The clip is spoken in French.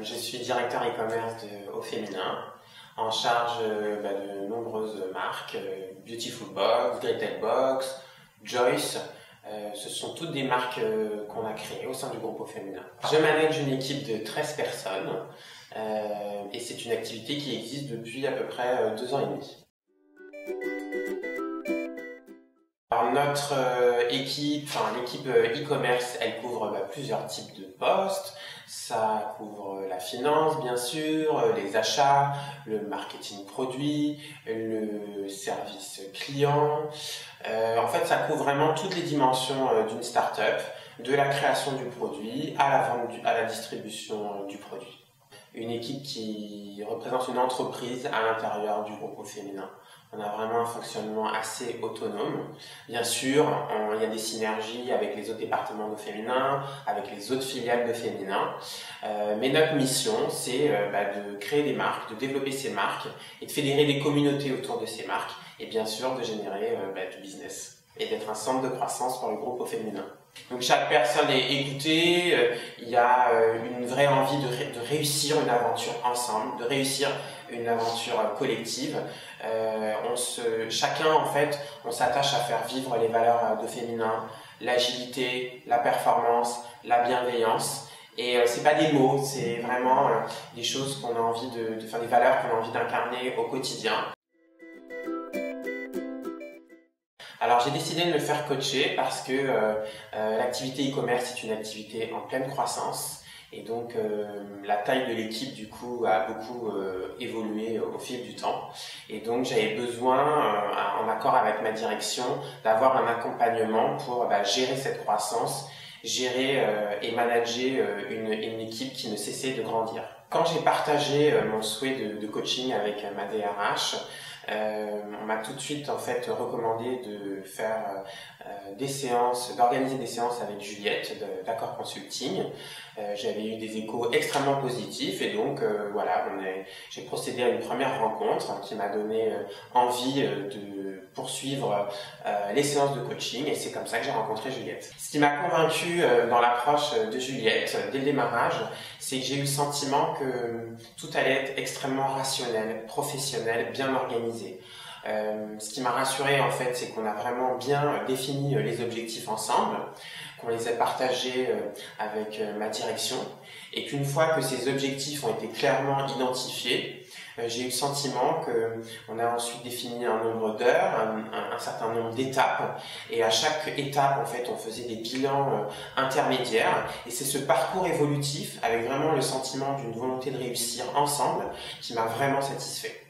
Je suis directeur e-commerce au féminin, en charge de nombreuses marques, Beautiful Box, Gretel Box, Joyce. Ce sont toutes des marques qu'on a créées au sein du groupe au féminin. Je manage une équipe de 13 personnes et c'est une activité qui existe depuis à peu près 2 ans et demi. Alors notre équipe, l'équipe e-commerce, elle couvre plusieurs types de postes. Ça couvre la finance, bien sûr, les achats, le marketing produit, le service client. En fait, ça couvre vraiment toutes les dimensions d'une start-up, de la création du produit à la vente, à la distribution du produit. Une équipe qui représente une entreprise à l'intérieur du groupe au féminin. On a vraiment un fonctionnement assez autonome. Bien sûr, il y a des synergies avec les autres départements de féminin, avec les autres filiales de féminin. Mais notre mission, c'est de créer des marques, de développer ces marques et de fédérer des communautés autour de ces marques et bien sûr de générer du business et d'être un centre de croissance pour le groupe au féminin. Donc chaque personne est écoutée, il y a une vraie envie de réussir une aventure ensemble, de réussir une aventure collective. Chacun en fait, on s'attache à faire vivre les valeurs de féminin, l'agilité, la performance, la bienveillance. Et c'est pas des mots, c'est vraiment des choses qu'on a envie de faire, des valeurs qu'on a envie d'incarner au quotidien. Alors j'ai décidé de me faire coacher parce que l'activité e-commerce est une activité en pleine croissance et donc la taille de l'équipe du coup a beaucoup évolué au fil du temps et donc j'avais besoin, en accord avec ma direction, d'avoir un accompagnement pour gérer cette croissance, gérer et manager une équipe qui ne cessait de grandir. Quand j'ai partagé mon souhait de coaching avec ma DRH, on m'a tout de suite en fait recommandé de faire d'organiser des séances avec Juliette d'Accord Consulting. J'avais eu des échos extrêmement positifs et donc j'ai procédé à une première rencontre qui m'a donné envie de poursuivre les séances de coaching et c'est comme ça que j'ai rencontré Juliette. Ce qui m'a convaincu dans l'approche de Juliette dès le démarrage, c'est que j'ai eu le sentiment que tout allait être extrêmement rationnel, professionnel, bien organisé. Ce qui m'a rassuré en fait, c'est qu'on a vraiment bien défini les objectifs ensemble, qu'on les a partagés avec ma direction et qu'une fois que ces objectifs ont été clairement identifiés, j'ai eu le sentiment qu'on a ensuite défini un nombre d'heures, un certain nombre d'étapes et à chaque étape en fait on faisait des bilans intermédiaires et c'est ce parcours évolutif avec vraiment le sentiment d'une volonté de réussir ensemble qui m'a vraiment satisfait.